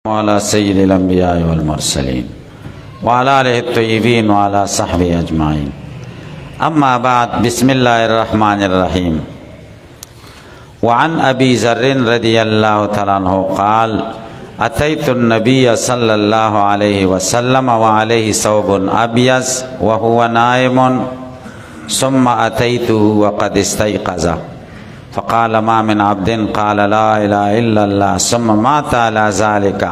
وعلى سيد الأنبياء والمرسلين وعلى آله الطيبين وعلى صحبه أجمعين. أما بعد، بسم الله الرحمن الرحيم. وعن أبي ذر رضي الله تعالى عنه قال: أتيت النبي صلى الله عليه وسلم وعليه ثوب أبيض وهو نائم، ثم أتيته وقد استيقظ، فقال: ما من عبد قال لا إله إلا الله ثم مات على ذلك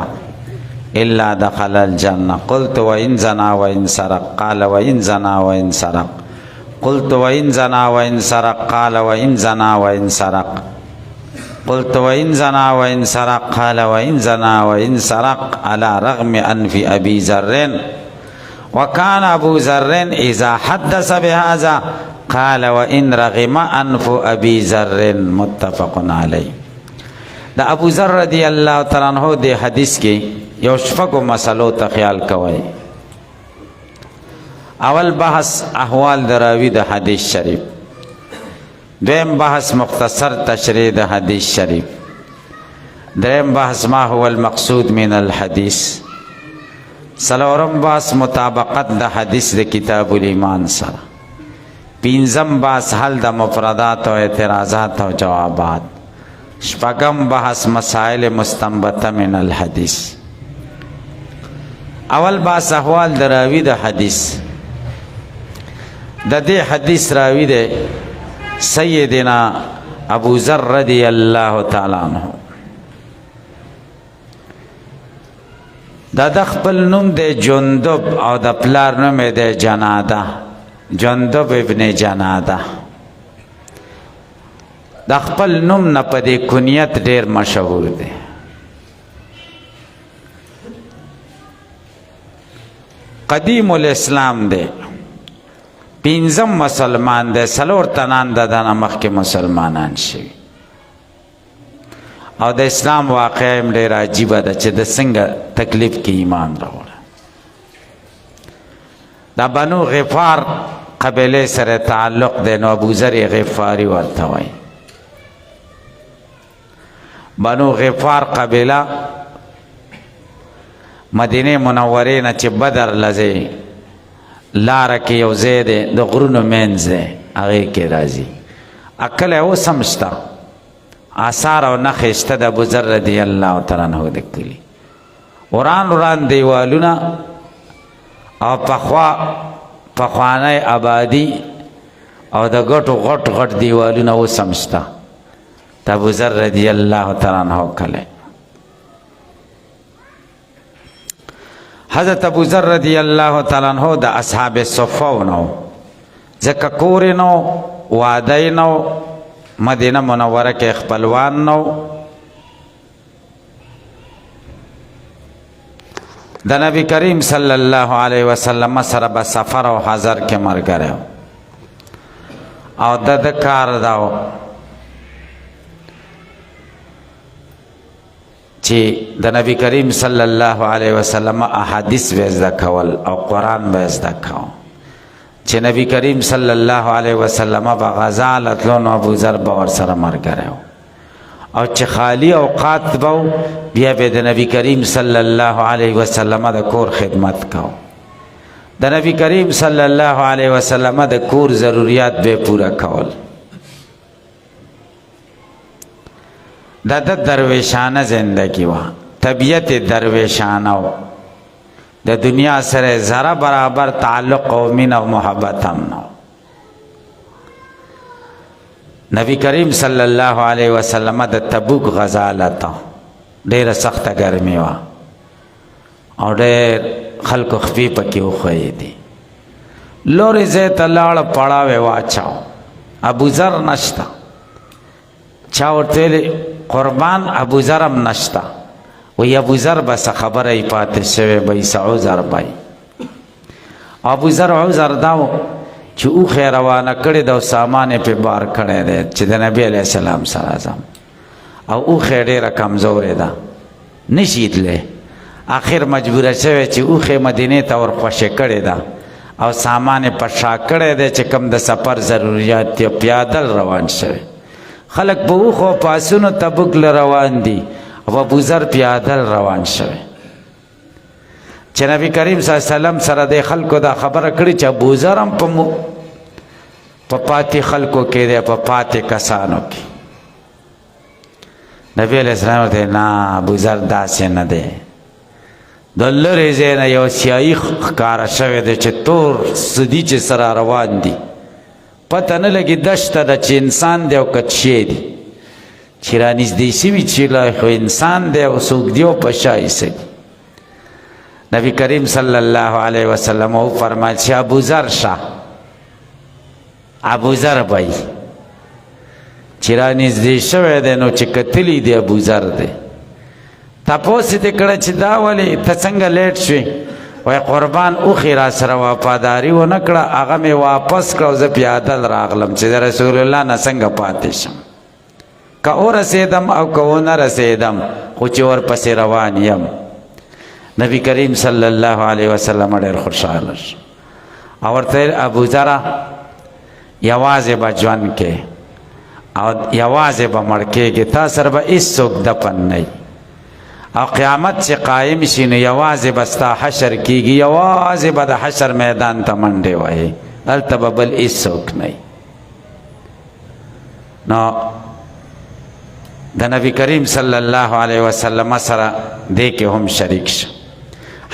إلا دخل الجنة. قلت: وإن زنا وإن سرق؟ قال: وإن زنا وإن سرق. قلت: وإن زنا وإن سرق؟ قال: وإن زنا وإن سرق. قلت: وإن زنا وإن سرق؟ قال: وإن زنا وإن سرق، على رغم أنف أبي ذر. وكان أبو ذر إذا حدث بهذا قال: وإن رغم أنف أبي ذر. متفق علیه. دا ابو ذر رضی اللہ تعالی عنہ دے حدیث کی یو شپږو مسلو ته خیال کوئ. اول بحث احوال دراوی د حدیث شریف، دویم بحث مختصر تشریح د حدیث شریف، دریم بحث ما هو المقصود من الحدیث، څلورم بحث مطابقت د حدیث د کتاب الایمان سره، پنځم بحث حل د مفردات او اعتراضات او جوابات، شپږم بحث مسائل مستنبطه من الحدیث. اول بحث احوال د راوی د حدیث. د دې حدیث راوی دی سیدنا ابو ذر رضی الله تعالی عنہ. دا د خپل نوم دی جندب او د پلار نوم دی جناده، جندب ابن جناده. د خپل نوم نه په دې کنیت ډیر مشهور دی. قدیم الاسلام دی، پنځم مسلمان دی، څلور تنان د دنه مخکې مسلمانان شوي. او د اسلام واقعه هم ډېره عجیبه ده چې د څنګه تکلیف کې ایمان راوړه. دا بنو غفار قبیلې سره تعلق دی، نو ابو ذر غفاري ورته وایي. بنو غفار قبیله مدینه منورې نه چې بدر لځې لاره کې یو ځای دی د غرونو منځ دی، هغې کې راځي. عقل یې اوس هم شته، آثار او نښې شته د ابوذر رضی الله تعالی عنه د کلي. وران وران دیوالونه او پخوانی آبادي او د ګټو غټ غټ دیوالونه اوس هم شته د ابوذر رضی الله تعالی عنه کلی. حضرت ابوذر رضی الله تعالی عنہ د اصحاب صفو نو، ځکه کور نو، واده نو، مدینه منوره کې خپلوان نو. د نبی کریم صلی الله علیه وسلم سره به سفر او حضر کې ملګری او د کار داو چې د نبی کریم صلی الله علیه وسلم احادیث به زده کول او قرآن به زده کول. چې نبی کریم صلی الله علیه وسلم به غزا لتلو نو ابوذر به ورسره ملګری و، او چې خالی اوقات به و بیا به د نبی کریم صلی الله علیه وسلم د کور خدمت کو. د نبی کریم صلی الله علیه وسلم د کور ضروریات به پورا کول. دا د درویشانه زندگی و، طبیعت درویشانه و، د دنیا سره ذره برابر تعلق او مینه او محبت هم نو. نبی کریم صلی الله علیه وسلم د تبوک غزا لته ډیره سخته ګرمي وه او ډېر خلکو خپې پکې وښویې دي. لورې ځای ته لاړه، پړاوې واچاو، ابوذر نشته. چا ورته ویلې قربان ابوذر هم نشته، وی ابوذر بس خبره یې پاتې شوې به یې څه عذر به ابوذر عذر دا و چې اوښې روانه کړې ده او سامان یې پې بار کړی دی چې د نبي علیه السلام سره ځم، او اوښې ډېره کمزورې ده نشي تللی. آخر مجبوره شوې چې اوښې مدینې ته ورخوشې کړې ده او سامان یې په شا کړی دی چې کوم د سفر ضروریات دی، پیادل روان شوی. خلق په اوښو پاسونو تبوک له روان دي او ابو ذر پیادل روان شوی چې نبی کریم صلی الله علیه وسلم سره د خلکو دا خبره کړي چې ابو ذر هم په پاتې خلکو کې دی، په پاتې کسانو کې. نبی علیہ السلام ورته نه ابو ذر داسې نه دی، د لرې ځای نه یو سیاهي ښکاره شوی دی چې تور سدي چې سره روان دي، پته نه لګي دشته ده چې انسان دی او که شی دی، چې رانږدې شوي چې خو انسان دی او څوک دی او په شا ایسه دي. نبی کریم صلی الله علیه وسلم وفرمایل چې ابو ذر شه، ابو ذر بای چې رانږدې شوی دی نو چې کتلی دی ابو ذر دی. تپوس یې کړه چې دا ولې ته څنګه لیټ شوې؟ وایي قربان اوښې را سره وفاداري ونه کړه، هغه مې واپس کړه او زه پیادل راغلم چې د رسول الله نه څنګه پاتې شم، که ورسېدم او که ونه رسېدم خو چې ورپسې روان یم. نبی کریم صلی الله علیه وسلم ډېر خوشحاله شو او ورته ابو ذره یوازې به ژوند کې او یوازې به مړ کېږې، تا سره به هېڅوک دفن نه او قیامت چې قایم شي نو یوازې به ستا حشر کېږي، یوازې به د حشر میدان ته منډې وهې، هلته به بل هېڅوک نه. نو د نبی کریم صلی الله علیه وسلم سره دې کې هم شریک شو.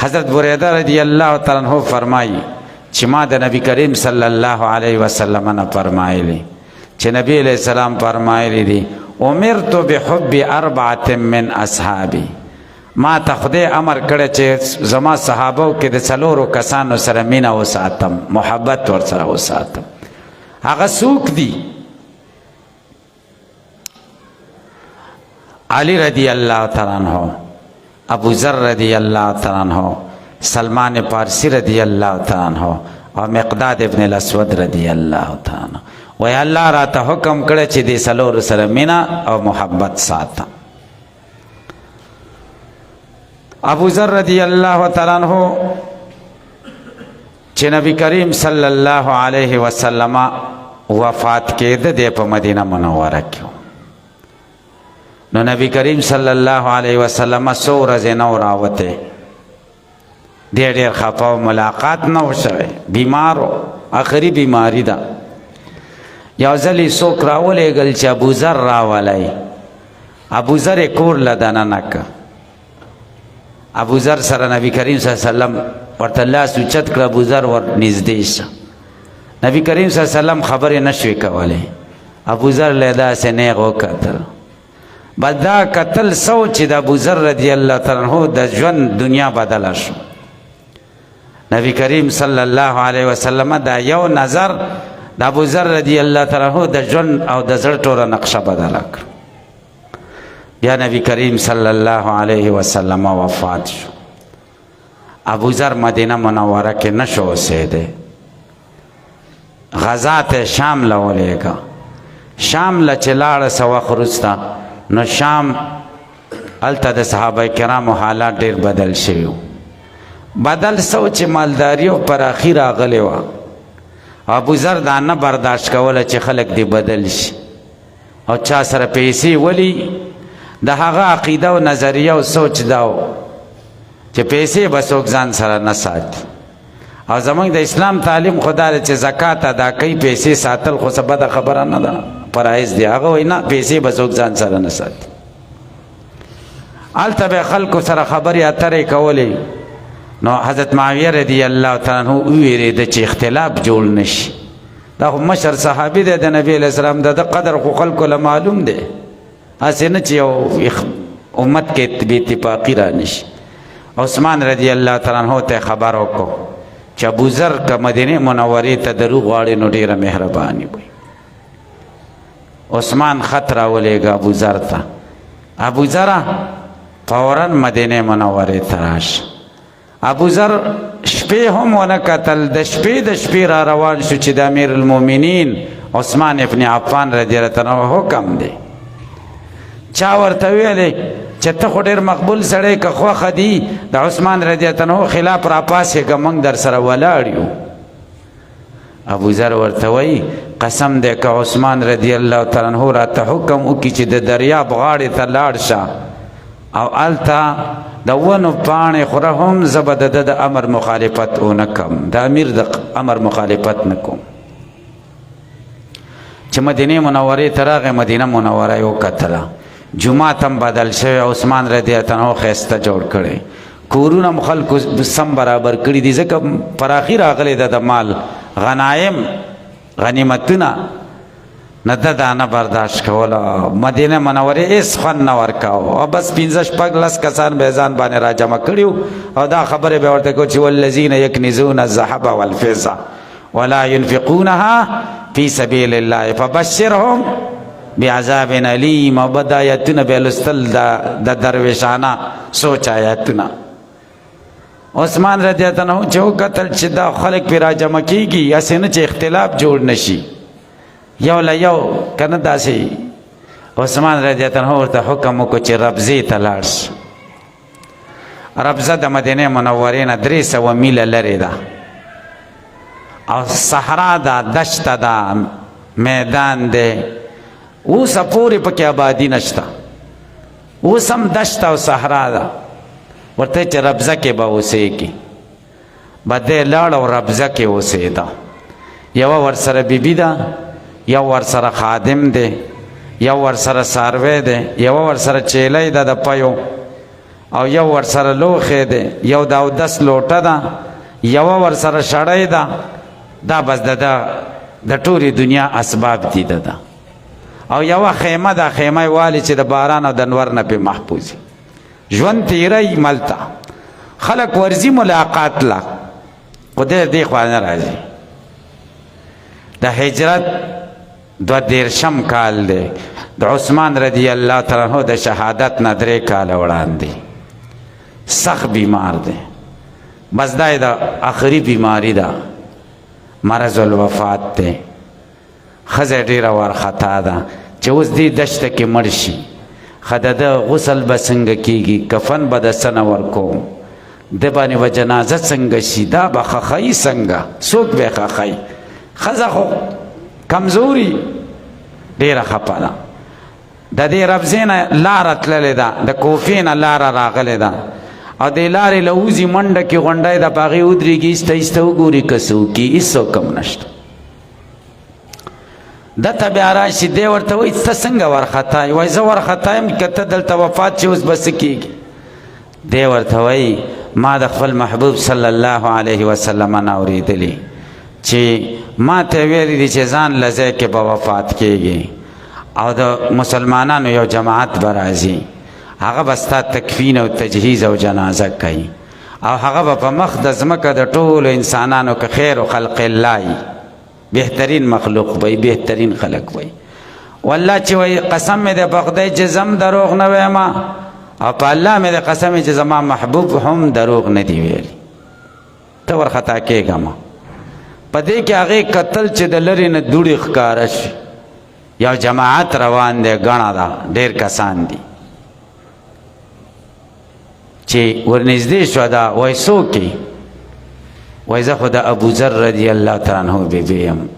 حضرت بریده رضی الله تعالی عنہ فرمایي چې ما د نبی کریم صلی الله علیه وسلم نه فرمایلی چې نبی علیہ السلام فرمایلی دي امرت بحب اربعه من اصحابي، ما ته خدای امر کړی چې زما صحابو کې د څلورو کسانو سره مینه وساتم، محبت ورسره وساتم. هغه څوک دي؟ علی رضی اللہ تعالیٰ عنہ، ابو ذر رضی اللہ تعالیٰ عنہ، سلمان پارسی رضی اللہ تعالیٰ عنہ اور مقداد ابن الاسود رضی اللہ تعالیٰ عنہ. وی اللہ راتا حکم کړه چې دې څلورو سره مینه او محبت ساته. ابو ذر رضی اللہ تعالیٰ عنہ چې نبی کریم صلی الله علیه وسلم وفات کېده د په مدینه منوره کې، نو نبی کریم صلی الله علیه وسلم څو ورځې نه و راوتی، ډېر خفه و، ملاقات نه و شوی، بیمار و، آخري بیماري ده. یو ځل یې څوک راولېږل چې ابو ذر راولی، ابو ذر یې کور له دننه که. ابو ذر سره نبی کریم صلی الله علیه وسلم ورته لاس اوچت کړه، ابو ذر ور نږدې شه. نبی کریم صلی الله علیه وسلم خبرې نه شوې کولی، ابو ذر له داسې نیغ وکتل. بس دا کتل سو چې د ابو ذر رضی الله تعالی عنہ د ژوند دنیا بدله شو. نبی کریم صلی الله علیه وسلم دا یو نظر د ابو ذر رضی الله تعالی عنہ د ژوند او د زړه ټوله نقشه بدله کړه. بیا نبی کریم صلی الله علیه وسلم وفات شو. ابو ذر مدینه منوره کې نشو اوسېدی، غزا ته شام له ولېږه. شام له چې لاړه څه وخت وروسته نو شام هلته د صحابه کرامو حالات ډېر بدل شوي وو. بدل سو چې مالداري او پراخي راغلې وه. ابو ذر دا نه برداشت کوله چې خلک دې بدل شي او چا سره پیسې ولي. د هغه عقیده او نظریه او سوچ دا و چې پیسې به څوک ځان سره نه ساتي، او زموږ د اسلام تعلیم خو دا دی چې زکات ادا کوي، پیسې ساتل خو څه بده خبره نه ده، فرایض دی. هغه وایي نه، پیسې به څوک ځان سره نه ساتي. هلته به خلکو سره خبرې اترې کولې. نو حضرت معاویه رضی الله تعالی عنہ وویرېده چې اختلاف جوړ نشي. دا خو مشر صحابي دی د نبي علیه السلام، د قدر خو خلکو له معلوم دی، هسې نه چې یو امت کې بې اتفاقي را نشي. عثمان رضی الله تعالی عنہ ته خبر وکړو چې ابو ذر که مدینې منورې ته درو غواړي نو ډېره مهرباني وي. عثمان خط راولېږه ابو ذر ته، ابو ذره فورا مدینې منورې ته راشه. ابو ذر شپې هم ونه کتل، د شپې را روان شو چې د امیر المؤمنین عثمان ابن عفان رضی الله عنه حکم دی. چا ورته ویلې چې ته خو ډېر مقبول سړی، که خوښه دي د عثمان رضی الله عنه خلاف راپاڅېږه، موږ در سره ولاړ یو. ابو ذر ورته وایي قسم دی که عثمان رضی الله تعالی عنه راته حکم وکړي چې د دریاب غاړې ته لاړ شه او التا د ونو پاڼې خوره هم زه به د ده د امر مخالفت ونه کم، د امیر د امر مخالفت نه کوم. چې مدینې منورې ته راغی، مدینه منوره یې وکتله، جومات هم بدل شوی، عثمان رضی الله عنه ښایسته جوړ کړی، کورونه هم خلکو سم برابر کړي دي، ځکه پراخي راغلی ده د مال غنایم غنیمتونه، نه ده دا نه برداشت کوله. مدینه منورې هېڅ خوند نه ورکاوه، او بس 15-16 کسان به یې ځان باندې را جمع کړي او دا خبرې به ورته کوي چې والذین یکنزون الذهب والفضة ولا ينفقونها فی سبیل الله فبشرهم بعذاب علیم. او بد آیتونه به یې لوستل د درویشانه سوچ آیتونه. عثمان رضی الله عنه چې وکتل چې دا خلک پرې را جمع کېږي، هسې نه چې اختلاف جوړ نه شي یو له یو که نه داسې. عثمان رضی الله عنه ورته حکم وکړو چې ربضې ته لاړ شي. ربضه د مدینې منورې نه 300 میله لرې ده او صحرا ده، دشته ده، میدان دی، اوسه پورې پکې آبادي نشته، اوس هم دشته او صحرا ده. ورته چې ربضه کې به اوسېږي، به دی لاړ او ربضه کې اوسېده. یوه ورسره بیبي ده، یو ورسره خادم دی، یو ورسره څاروی دی، یوه ورسره چیلی ده د پیو، او یو ورسره لوښی دی، یو د اودس لوټه ده، یوه ورسره شړی ده. دا بس د ټولې دنیا اسباب دي ده. او یوه خیمه ده، خیمه یې والي چې د باران او د نور نه پې محفوظ ژوند تیری ملته. خلک ورځي ملاقات له، خو دې خوا نه راځي. د هجرت 22 کال دی، د عثمان رضی الله تعالی عنہ د شهادت نه 3 کاله وړاندې. سخت بیمار دی، بس دا د آخري بیماری ده، مرض الوفات دی. ښځه ډېره وارخطا ده چې اوس دې دشته کې مړ شي، ښه د ده غسل به څنګه کېږي، کفن به د څه نه ورکوم، د باندې به جنازه څنګه شي، دا به ښخوي څنګه، څوک به یې ښخوي. ښځه خو کمزوري ډېره خفه ده. د دې ربضې نه لاره تللې ده، د کوفې نه لاره راغلې ده، او دې لارې له وځي منډه کې غونډی ده، په هغې ودرېږي، ایسته ایسته وګوري که څه وکړي، هېڅوک هم نشته. ده ته بیا راشي، دی ورته وایي ته څنګه وارخطا یې؟ وایي زه وارخطا یم که ته دلته وفات شي اوس به څه کېږي؟ دی ورته وایي ما د خپل محبوب صلی الله علیه وسلم نه اورېدلي چې ما ته ویلي دي چې ځان له ځای کې به وفات کېږي او د مسلمانانو یو جماعت به راځي، هغه به ستا تکفین او تجهیز او جنازه کوي، او هغه به په مخ د ځمکه د ټولو انسانانو که خیر و خلق الله بهترین مخلوق وی، بهترین خلق وی. والله چې وی قسم مې د په خدای چې زم دروغ نه ویم، او په الله مې د قسم چې زما محبوب هم دروغ نه دی ویلی. ته ورخطا کېږه ما په دې کې هغې کتل چې د لرې نه دوړې ښکاره شي، یو جماعت روان دی، ګڼه ده، ډېر کسان دي. چې ورنږدې شوه ده، وایي څوک یې؟ وایي زه خو د ابوذر رضی الله تعالی عنه بیبي یم.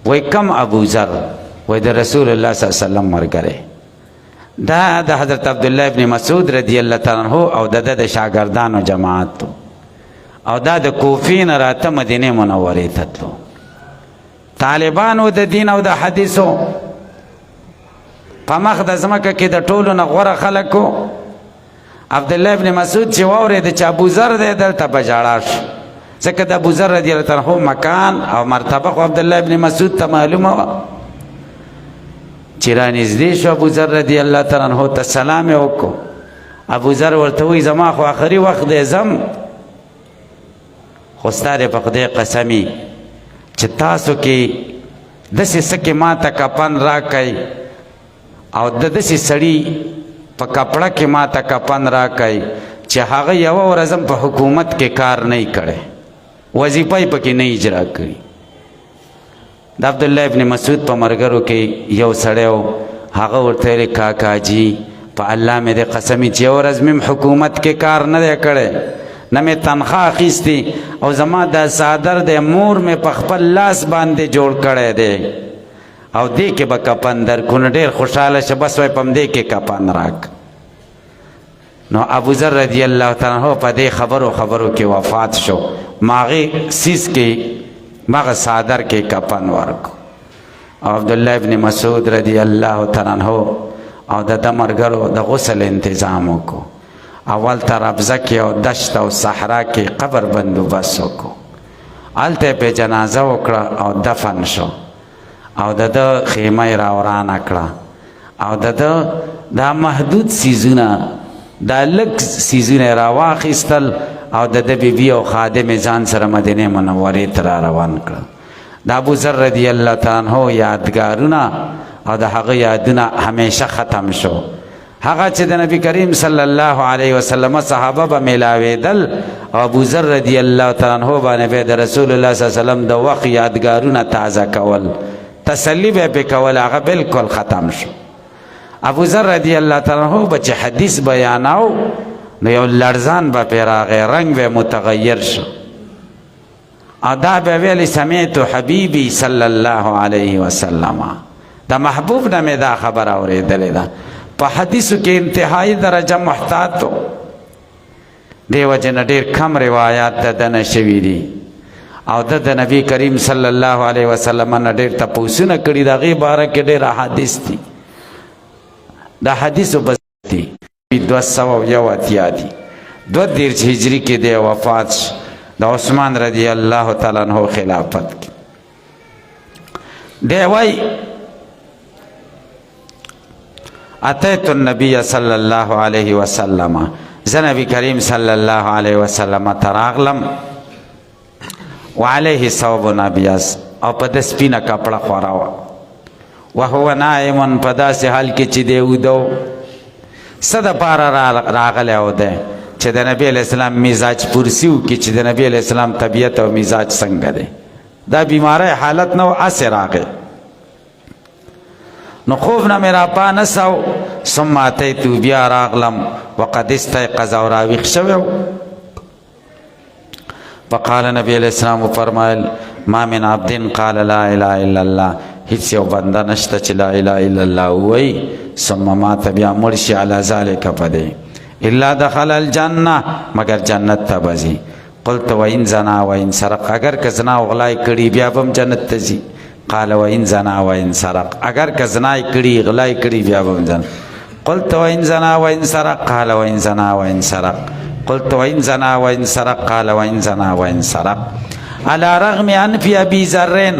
وایي کم ابوذر؟ وایي د رسول الله صلی الله علیه وسلم ملګری. دا د حضرت عبدالله ابن مسعود رضی الله تعالی عنه او د ده د شاګردانو جماعت او دا د کوفې نه راته مدینې منورې ته تلو. طالبانو د دین او د حدیثو په مخ د ځمکه کې د ټولو نه غوره خلکو. عبدالله ابن مسعود چې واورېد چې ابوذر دی، دلته به ژړا شو، ځکه د ابوذر رضی الله عنه مکان او مرتبه خو عبدالله ابن مسعود ته معلومه وه. چې رانږدې شو ابوذر رضی الله تعالی عنه ته سلام یې وکړو. ابوذر ورته وایي زما خو آخري وخت دی ځم، خو ستا دی په خدای قسمي چې تاسو کې داسې څه کې ما ته کفن راکئ او د داسې سړي په کپړه کې ما ته کفن راکئ چې هغه یوه ورځ هم په حکومت کې کار نه کړی، وظیفه یې پکې نه اجرا کړي. د عبدالله ابن مسعود په ملګرو کې یو سړی و، هغه ورته ویلې کاکاجي په الله مې د قسمي چې یوه ورځ مې حکومت کې کار نه دی کړی، نه مې تنخواه اخیستې، او زما دا څادر دی مور مې په خپل لاس باندې جوړ کړی دی، او دې کې به کفن درکړو. نو ډېر خوشحاله شه، بس وایي په همدې کې کفن راک. نو ابو ذر رضی الله تعالی عنہ په دې خبرو کې وفات شو. ماغه سیس کې ماغه صادر کې کفن ورکو. او عبدالله ابن مسعود رضی الله تعالی عنہ او د مرګرو د غسل تنظیم وکړو. اول تر ابزه کې او دشت او صحرا کې قبر بندوبست وکړو. هلته په جنازه وکړه او دفن شو. او د خیمه را ورانه کړه او دا محدود سیزونه دا لږ سیزونه را واخیستل او د بیبي او خادم ځان سره مدینه منورې ته را روان کړه. د ابو ذر رضی الله تعالی عنہ یادګارونه او د هغه یادونه همیشه ختم شو. هغه چې د نبی کریم صلی الله علیه وسلم صحابه به میلاوېدل او ابو ذر رضی الله تعالی عنہ باندې د رسول الله صلی الله علیه وسلم د وخت یادګارونه تازه کول، تسلی به پې کول، هغه بالکل ختم شو. ابو ذر رضی الله تعالی عنہ به چې حدیث بیاناو نو یو لړزان به پې راغی، رنګ به متغیر شو. دا به ویلی سمعت حبیبی صلی الله علیه وسلم، د محبوب نه مې دا خبره اورېدلې ده. په حدیثو کې انتهایی درجه محتاط و، دې وجې نه ډېر کم روایات د ده نه شوي دي. او د نبی کریم صلی الله علیه وسلم نه ډېر تپوسونه کړي، د هغې باره کې ډېر احادیث دي. دا حدیثو بس دي 281 دي. 22 هجری کې دی وفات شو د عثمان رضی الله تعالی عنہ خلافت کې. دی وای اتیت النبی صلی الله علیه وسلم، زه نبی کریم صلی الله علیه وسلم ته راغلم وعلیه ثوب ابیض، او په ده سپینه کپړه خوره وه. وهو نائم، په داسې حال کې چې دی ویده و. څه دپاره راغلی و دی چې د نبی علیہ السلام مزاج پرسی وکړي چې د نبی علیہ السلام طبیعت او مزاج څنګه دی. دا بیماری حالت نه و، هسې راغی. نو خوب نه مې راپانسو. ثم اتیتو، بیا راغلم وقد استیقظ، او راویښ شوی و. فقال نبی علیہ السلام فرمایل ما من عبد قال لا اله الا الله، هیڅ یو بنده نشته چې لا اله الا الله ووایي ثم مات، بیا مړ شي علی ذلک په دې، الا دخل الجنه، مگر جنت ته به ځي. قلت وان زنا وان سرق، اگر که زنا او غلا کړي بیا به هم جنت ته ځي. قال وان زنا وان سرق، اگر که زنا کړي غلا کړي بیا به هم جنت. قلت وان زنا وان سرق، قال وان زنا وان سرق. قلت وان زنا وان سرق، قال وان زنا وان سرق. على رغم انف ابي ذر،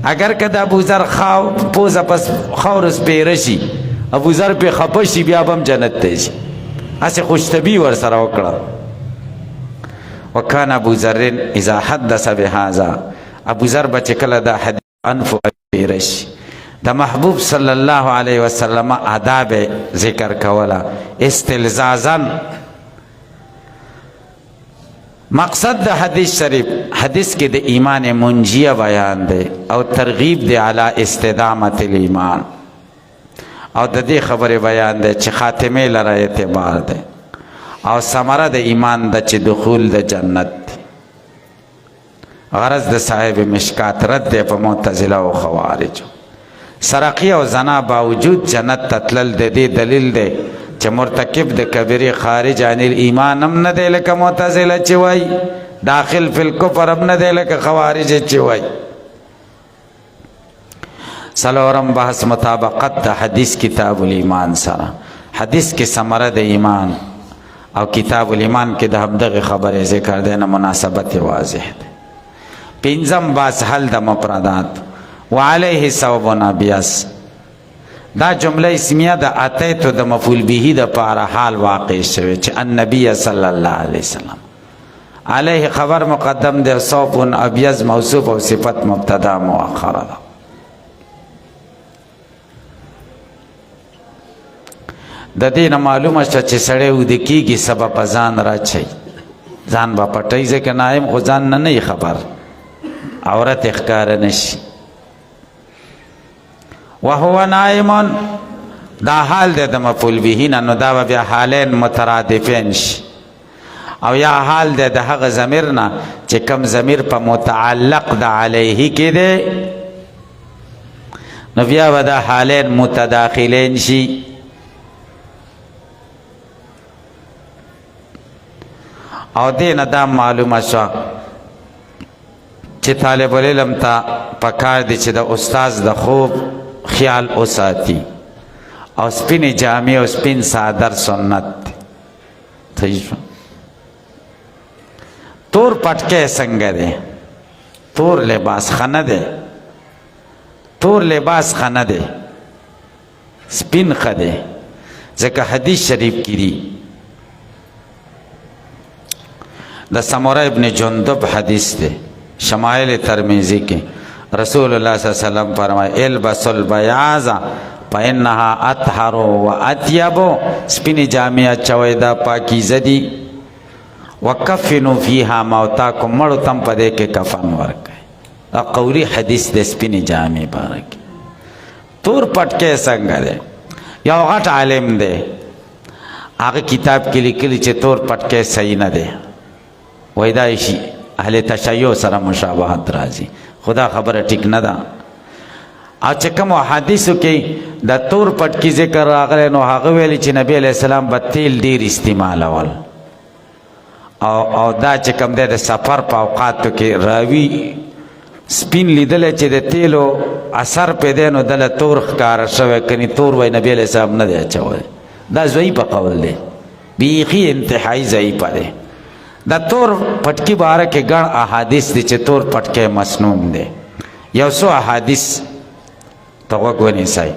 اگر که د ابو ذر پوزه پس خاور سپیره شي، ابو ذر پې خفه شي، بیا به هم جنت ته ځي. هسې خوشطبي ورسره وکړه. وکان ابو ذر اذا حدث بهذا، ابو ذر به چې کله دا حدیث انف سپیره شي، د محبوب صلی الله علیه وسلم آداب ذکر کوله استلزازا. مقصد د حدیث شریف، حدیث کې د ایمان منجیه بیان دی او ترغیب دی علی استدامت الایمان، او د دې خبرې بیان دی چې خاتمه لره اعتبار دی او ثمره د ایمان د چې دخول د جنت دی. غرض د صاحب مشکات رد دی په معتزله او خوارجو. سرقی او زنا باوجود جنت ته تلل د دې دلیل دی چې مرتکب د کبیره خارج عن الایمان هم نه دی لکه معتزله چې وایي، داخل فی الکفر هم نه دی لکه خوارج چې وایي. څلورم بحث مطابقت د حدیث کتاب الایمان سره. حدیث کې ثمره د ایمان او کتاب الایمان کې د همدغه خبرې ذکر دی، نه مناسبت واضح دی. پنځم بحث حل د مفردات. وعلیه ثوب ابیض، دا جمله اسمیه د اتیتو د مفعول به د پاره حال واقع شوی چې النبی صلی الله علیه وسلم. علیه خبر مقدم دی، ثوب ابیض موصوف او صفت مبتدا مؤخره ده. د دې نه معلومه شوه چې سړی ویده کېږي سبب په ځان راچوي، ځان به پټوي ځکه نایم خو ځان نه نه خبر، عورت یې ښکاره نه شي. وهو نائم، دا حال دی د مفعول به نه، نو دا به بیا حالین مترادفین شي. او یا حال دی د هغه ضمیر نه چې کم ضمیر په متعلق د علیه کې دی، نو بیا به دا حالین متداخلین شي. او دې نه دا معلومه شوه چې طالب العلم ته پکار دی چې د استاذ د خوب خیال وساتي او سپینې جامې او سپین څادر سنت دی. صحیح شو. تور پټکی څنګه دی؟ تور لباس ښه نه دی، تور لباس ښه نه دی، سپین ښه دی، ځکه حدیث شریف کې دي د سمره ابن جندب حدیث دی شمائل ترمذی کې رسول الله صلی الله علیه وسلم فرمائے البسوا البیاض فإنها اطهر واطيب، سپینې جامې اچوئ دا پاکیزه دي، وکفنوا فیها موتاکم، مړو تم په دې کې کفن ورکړئ. دا قولی حدیث د سپینې جامې باره کې. تور پټکی څنګه دی؟ یو غټ عالم دی هغه کتاب کې لیکلي چې تور پټکی صحیح نه دی، وایي دا شي اهل تشیع سره مشابهت راځي، خدا خبره ټیک نه ده. او چې کوم حدیثو کې د تور پټکی ذکر راغلی نو هغه ویلي چې نبی علیہ السلام به تیل ډیر استعمالول او دا چې کوم دی د سفر په اوقاتو کې راوي سپین لیدلی چې د تیلو اثر پې دی نو دله تور ښکاره شوی، کني تور وایي نبی علیہ السلام نه دی اچولی. دا ضعیفه قول دی، بیخي انتهایی ضعیفه دی. د تور پټکی باره کې ګڼ احادیث دي چې تور پټکی مسنون دی. یو څو احادیث ته غوږ ونیسئ.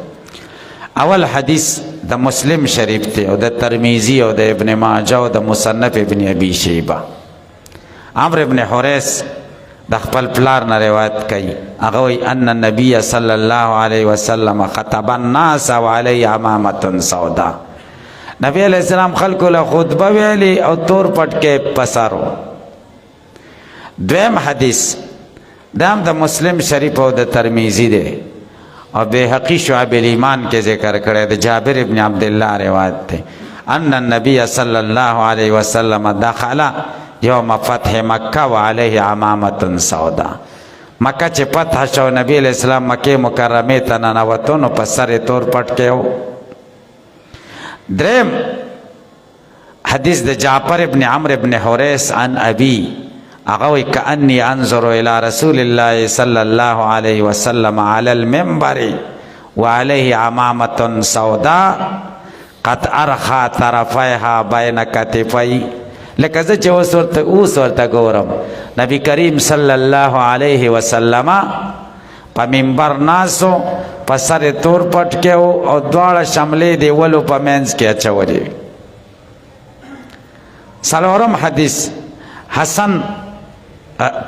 اول حدیث د مسلم شریف دی او د ترمذی او د ابن ماجه او د مصنف ابن ابي شیبه. عمرو ابن حریث د خپل پلار نه روایت کوي، هغه وایي ان النبي صلی الله علیه وسلم خطب الناس وعليه عمامة سوداء، نبی علیہ السلام خلکو له خطبه ویلي او تور پټکی په سر و. دویم حدیث دا هم د مسلم شریف او د ترمذی دی او بیهقی شعب الایمان کې ذکر کړی د جابر ابن عبدالله روایت دی ان النبي صلی الله علیه وسلم دخل یوم فتح مکه وعلیه عمامة سوداء، مکه چې فتح شو نبی علیہ السلام مکه مکرمه ته ننوتو نو په سر تور پټکی و. دریم حدیث د جعفر ابن عمرو ابن حریث عن ابي، هغه وایي کأني انظر الى رسول الله صلی الله علیه وسلم علی المنبر وعلیه عمامة سوداء قد ارخى طرفیها بین کتفی، لکه زه چې اوس ورته ګورم نبی کریم صلی الله علیه وسلم په منبر ناسو، په سر تور پټکی او دواړه شملې د ولو په منځ کې اچولې. څلورم حدیث حسن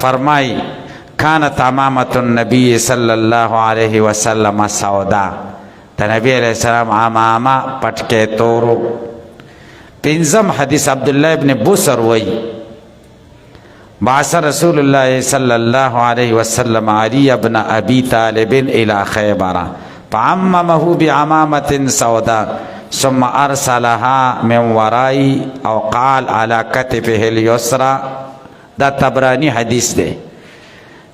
فرمای کانت عمامة النبی صلی الله علیه وسلم سوداء، د نبی علیہ السلام عمامه پټکی تورو. پنځم حدیث عبدالله ابن بصر وی بعث رسول الله صلی الله علیه وسلم علی ابن ابی طالب الى خیبر فعممه بعمامة سوداء ثم ارسلها من ورائی او قال على کتفه اليسرى. دا تبرانی حدیث دی.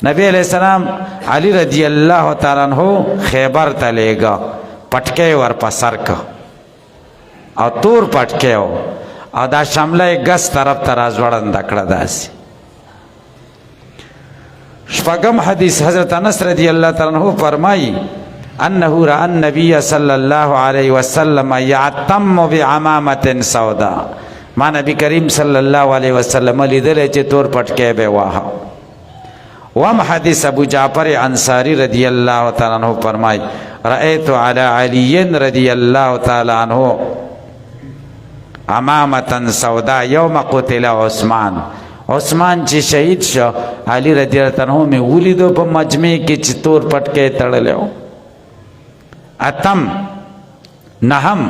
نبی علیہ السلام علی رضی اللہ تعالیٰ عنہ خیبر تا لیگا، پٹکے ور پسر کا او تور پٹکے او دا شملہ گس طرف تراز وڑن دکڑا داسی. شپگم حدیث حضرت انس رضی اللہ تعالیٰ عنہ فرمائی انہو رأى النبی صلی اللہ علیہ وسلم یعتم بعمامة سوداء، ما نبی کریم صلی اللہ علیہ وسلم لیدلے چے تور پٹکے بے واہا. وام حدیث ابو جعفر انصاری رضی اللہ تعالیٰ عنہ فرمائی رأیت علی علی رضی اللہ تعالیٰ عنہ عمامة سوداء یوم قتل عثمان، عثمان چې شهید شو علی رضی اللہ عنہ میں ولیدو په مجمع کې چې تور پټکې تړلو. اتم نهم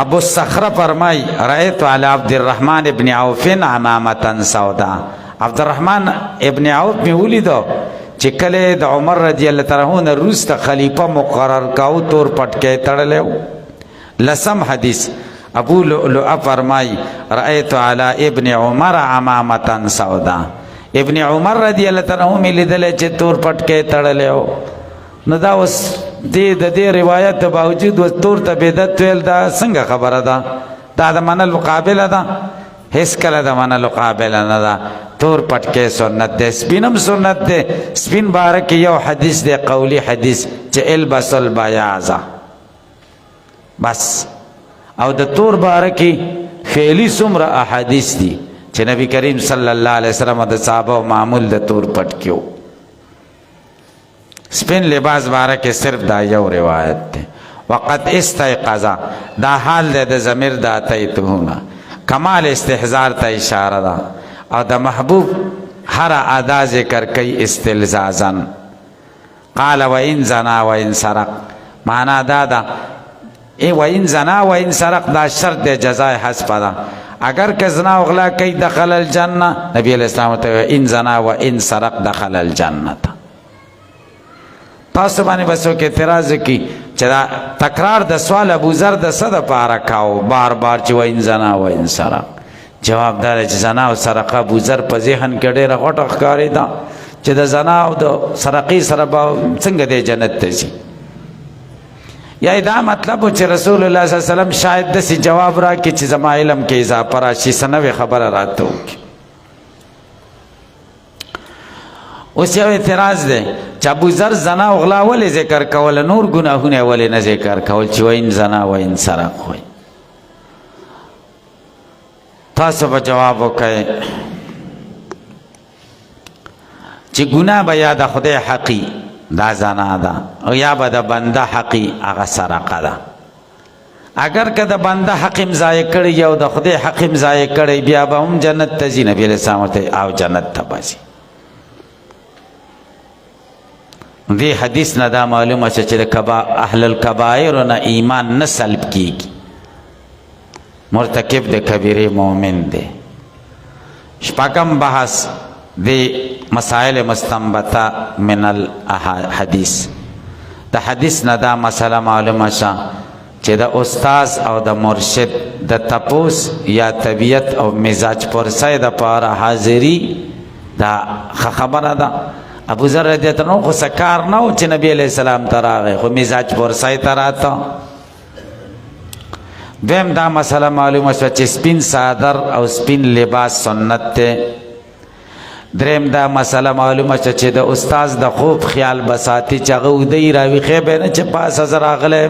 ابو الصخرہ فرمائی رأیت علی عبد الرحمن ابن عوف عمامة سوداء، عبد الرحمن ابن عوف میں ولیدو چې کله د عمر رضی اللہ تعالی عنہ وروسته خلیفہ مقرر کاو تور پټکې تړلو. لسم حدیث ابو لؤلؤ فرمائی رأیت علی ابن عمر عمامة سوداء، ابن عمر رضی اللہ تعالی عنہ میں لیدلے چې تور پټکې تړلو. نو دا اوس د دې روایت باوجود و تور ته بدعت ویل دا څنګه خبره ده؟ دا د منلو قابله ده؟ هیڅ کله د منلو قابله نه ده. تور پټکی سنت دی، سپینم سنت دی. سپین باره کې یو حدیث دی، قولی حدیث، چې البس البیاض بس. او د تور باره کې فعلی څومره احادیث دي چې نبی کریم صلی الله علیه وسلم د صحابه معمول د تور پټکیو. سپین لباس باره کې صرف دا یو روایت دی. وقت استيقظ دا حال دی د ضمیر د اتیتهونه، کمال استحضار ته اشاره ده. او د محبوب هر ادا ذکر کوي استلزازا. قال وان زنا وان سرق، معنا دا ده وان زنا وان سرق دا شرط دی، جزای حسب ده. اگر که زنا و غلا کوي دخل الجنه، نبی علیہ السلام ته ان زنا وان سرق دخل الجنه. تاسو باندې بسو کې اعتراض کی چې دا تکرار د سوال ابو ذر د صد پاره کاو بار بار چې وان زنا وان سرق. جواب دار چې زنا او سرقه ابو ذر په ذهن کې ډېره غټه ښکاري ده چې د زنا او د سرقې سره به څنګه د جنت ته ځي. یا دا مطلب چې رسول الله صلی الله علیه وسلم شاید داسې جواب راکړي چې زما علم کې اضافه راشي، څه نوې خبره راته وکړي. اوس یو اعتراض دی چې ابو ذر زنا او غلا ولې ذکر کول، نور ګناهونه ولې نه ذکر کول چې وین زنا وین سرق وای؟ تاسو به جواب وکړئ چې ګناه به یا د خدای حقي دا زنا ده، او یا به د بنده حقي هغه سرقه ده. اگر که د بنده حق هم ضایع کړی او د خدای حق هم ضایع کړی، بیا به هم جنت ته ځي. نبي علیه السلام ورته او جنت ته به ځي. دې حدیث نه دا معلومه شوه چې د اهل الکبائر نه ایمان نه سلب کیږي، مرتکب د کبیره مؤمن دی. شپږم بحث د مسائل مستنبطه من الحدیث. د حدیث نه دا مسله معلومه شوه چې د استاز او د مرشد د تپوس یا طبیعت او مزاج پرسۍ دپاره حاضري دا خبره ده. ابو ذر رضی الله عنه خو سکار نه و چې نبی علیہ السلام ته راغی، خو مزاج پرسۍ ته راته. دویم دا مسله معلومه شوه چې سپین صادر او سپین لباس سنت دی. دریم دا مسله معلومه شوه چې د استاز د خوب خیال بساتي چې هغه ودی راویښی به نه چې پاسه زه راغلی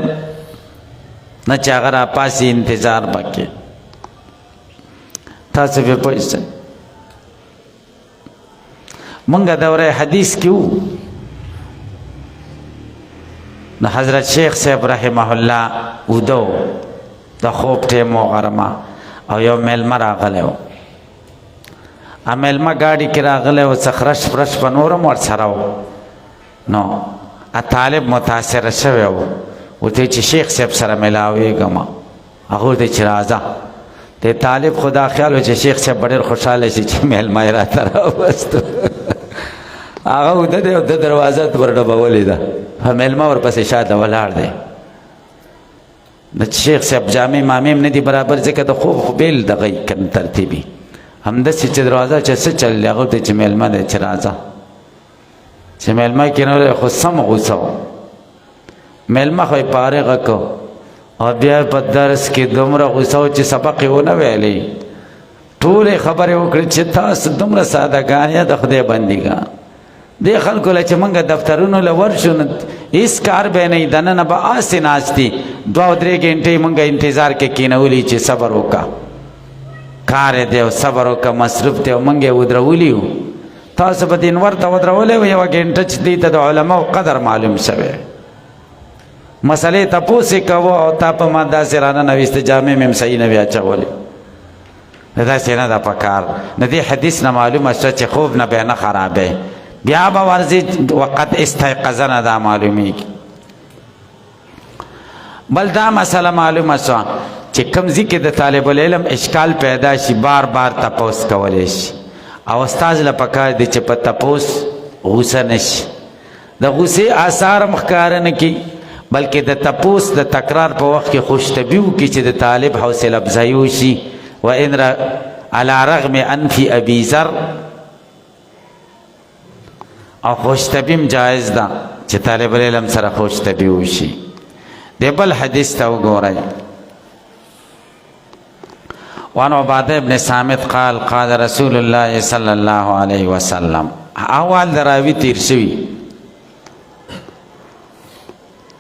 نه چې هغه راپاسي انتظار پکې. تاسو پرې پوه شئ. منگا دوره حدیث کیو نو حضرت شیخ صاحب رحمه الله ودو د خوب ټیمو غرمه او یو میلمه راغلی و. میلمه ګاډي کې راغلی و، څه خرش فرش په نورم ورسره و. نو طالب متاثره شوی و، ورته چې شیخ صاحب سره میلاویږم. هغه ورته چې راځه. د طالب خدا خیال و چې شیخ صاحب ډېر خوشحاله شي چې میلمه یې راته راوستو. هغه وده دی او د دروازه ورډبولې ده، میلمه ورپسې شاته ولاړ دی. د شیخ صاحب جامع مامیم نه دي برابر، ځکه د خوب خو بیل دغه ترتیبي همداسې چې دروازه چې څه چل دی، هغه ورته چې میلمه دی چې راځه. چې میلمه کېنولی خو سم غوسه و. میلمه خو یې فارغه کو او بیا په درس کې دومره غوسه و چې سبق یې ونه ویلی. ټولې خبرې وکړې چې تاسو دومره سادهګان یا د خدای بندګان. دې خلکو له چې موږ دفترونو له ورشو نو هېڅ کار به نه وي، دننه به هسې ناست دي. 2-3 ګنټې موږ انتظار کې کېنولي چې صبر وکړه، کار یې دی او صبر وکړه، مصروف دی او موږ یې ودرولي وو. تاسو به دینور ته ودرولی وو، یوه ګنټه چې دې ته د علماو قدر معلوم شوی، مسئلې تپوس یې کوه او تا په ما داسې راننویسته جامې مې هم صحیح نه وي اچولې. داسې نه ده په کار. د دې حدیث نه معلومه شوه چې خوب نه به نه خرابی، بیا به ورځي وقت استيقظ نه دا معلومیږي. بل دا مسله معلومه شوه چې کوم ځای کې د طالب العلم اشکال پیدا شي، بار بار تپوس کولی شي، او استاذ له پکار دی چې په تپوس غوسه نه شي، د غوسې آثار هم ښکاره نه کړي، بلکې د تپوس د تکرار په وخت کې خوشطبعي وکړي چې د طالب حوصله افزایي وشي. وان علی رغم انف ابي ذر، او خوشطبعي جایز ده چې طالب العلم سره خوشطبعي وشي. د بل حدیث ته وګورئ. وعن عبادة بن صامت قال قال رسول الله صلى الله عليه وسلم. اول دراوی تیر شوی،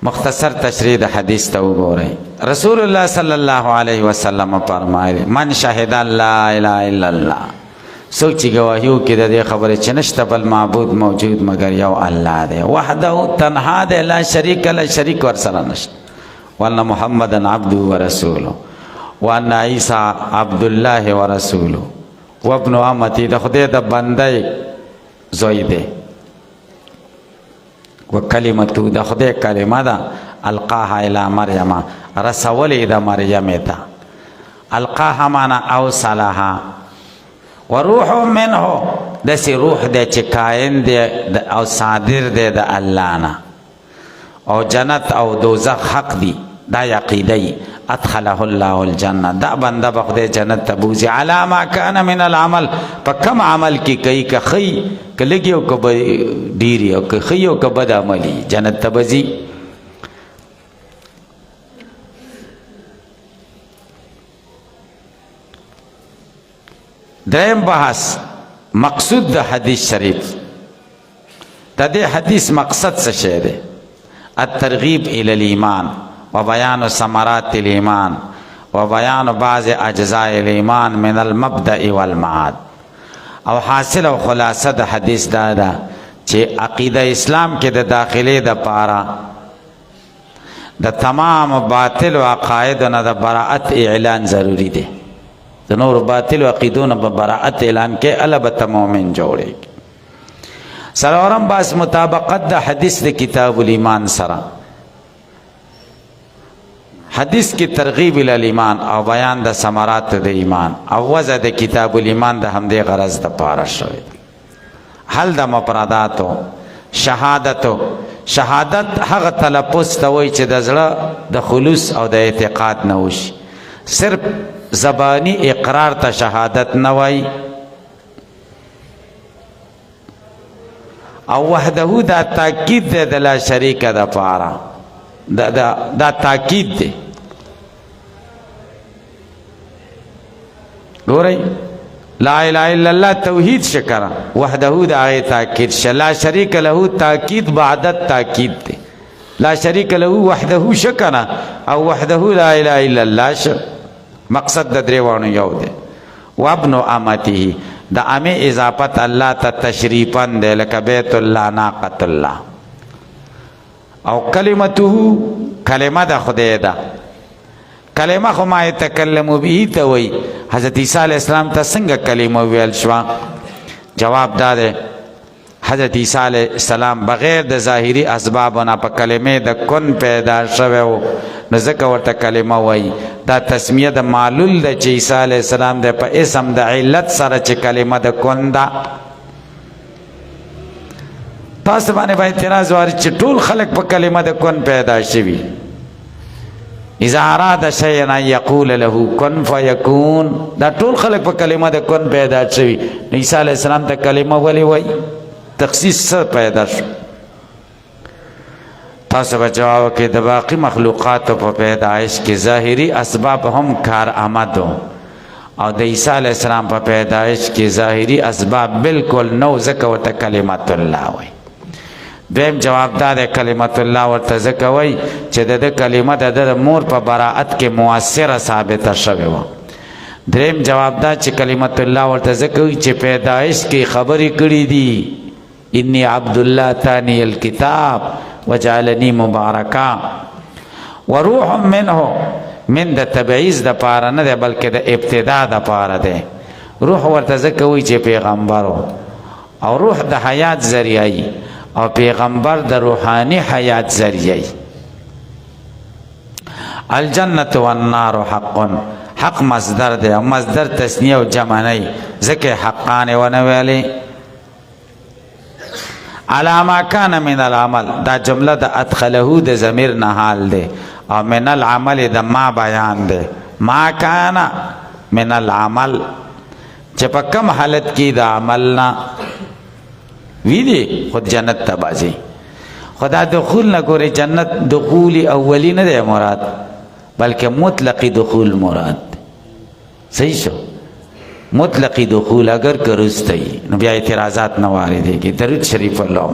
مختصر تشریح د حدیث ته وګورئ. رسول الله صلی الله علیه وسلم فرمایي من شهد لا اله الا الله، څوک چې گواهیو کې د دې خبرې چې نشته بل معبود موجود مگر یو الله دی، وحده تنها دی، لا شریک له شریک ورسره نشته، وان محمدا عبده ورسوله وان عیسی عبد الله ورسوله وابن امتی، د خدای د بندې زوی دی، وکلمته د خدای کلمه ده، القاها الی مریم، رسولې د مریم ته، القاها معنا اوصلها، وروح منه داسې روح دی چې کائن دی او صادر دی د الله نه، او جنت او دوزخ حق دی، دا عقیده ادخله الله الجنه، دا بنده به خدای جنت ته بوځي، علی ما کان من العمل، په کم عمل کې کوي، که ښه که لږ او که ډېر او که ښه او که بد عملي جنت ته به ځي. دریم بحث مقصود د حدیث شریف، د دې حدیث مقصد څه شی دی؟ الترغیب الی الایمان وبیان ثمرات الایمان وبیان بعض اجزاء الایمان من المبدأ والمعاد. او حاصل او خلاصه د حدیث دا ده چې عقیده اسلام کې د داخلي د پاره د تمام باطل او عقاید نه د براءت اعلان ضروری دی، د نور باطل او عقیدونو په براءت اعلان کې البته مؤمن جوړي. سلورم باس مطابقت د حدیث د کتاب الایمان سره، حدیث کی ترغیب الایمان او بیان د ثمرات د ایمان او وضع د کتاب الایمان د همدې غرض د پاره شوی. حل د مفرداتو شهادتو، شهادت هغه تلفظ ته وایي چې د زړه د خلوص او د اعتقاد نه وشي، صرف زبانی اقرار ته شهادت نه وایي. او وحده دا تاکید دی د لا شریک د پاره، دا تاکید دی. ګورئ لا اله الا الله توحید شکر، وحده دا آیه تاکید شه، لا شریک له تاکید بعد تاکید دی، لا شریک له وحده شکر او وحده لا اله الا الله شه. مقصد د دریوانو یو دی. وابن امته د امه اضافت الله ته تشریفا دی، لکه بیت الله ناقۃ الله. او کلمته کلمه د خدای ده، کلمه خو ما یتکلم به ته وای. حضرت عیسی علیہ السلام ته څنګه کلمه ویل شو؟ جواب دا ده حضرت عیسی علیہ السلام بغیر د ظاهری اسبابونه په کلمه د کن پیدا شوی و، نو ځکه ورته کلمه وای. دا تسمیه د معلول ده چې عیسی علیہ السلام د په اسم د علت سره چې کلمه د کن ده. تاسو باندې به اعتراض وارد چې ټول خلق په کلمه د کن پیدا شوي. اذا اراد شیئا ان یقول له کن فیکون، دا ټول خلق په کلمه د کن پیدا شوي. عیسی علیہ السلام ته کلمه ولی وای؟ تخصیص څه پیدا شو؟ تاسو به جواب کې د باقی مخلوقاتو په پیدایش کې ظاهری اسباب هم کار آمدو، او د عیسی علیہ السلام په پیدایش کې ظاهری اسباب بالکل نو، ځکه ورته کلمت الله وای. دویم جواب دا د کلمت الله ورته ځکه وای چې د کلمه د مور په براءت کې مؤثره ثابته شوې وه. دریم جواب دا چې کلمت الله ورته ځکه وای چې پیدایش کې خبرې کړي دي، انی عبد الله تانی الکتاب وجعلنی مبارکا. وروح منه، من د تبعیض د پاره نه دی بلکې د ابتدا د پاره دی. روح ورته ځکه وای چې پیغمبر، او روح د حیات ذریعه او پیغمبر د روحانی حیات ذریعه. الجنة والنار حق، حق مصدر دی او مصدر تثنیه او جمع نه، ځکه حقان ونه ویلې. علی ما کان من العمل، دا جمله د ادخله د ضمیر نه حال دی، او من العمل د ما بیان دی. ما کان من العمل، چې په کم حالت کې د عمل نه وی دی خود جنت تبازی. خدا دخول نہ گورے، جنت دخول اولی نہ دے مراد بلکہ مطلق دخول مراد. صحیح شو مطلقی دخول اگر که رسته ای نو بیا اعتراضات نه واردېږي درود شریف اللهم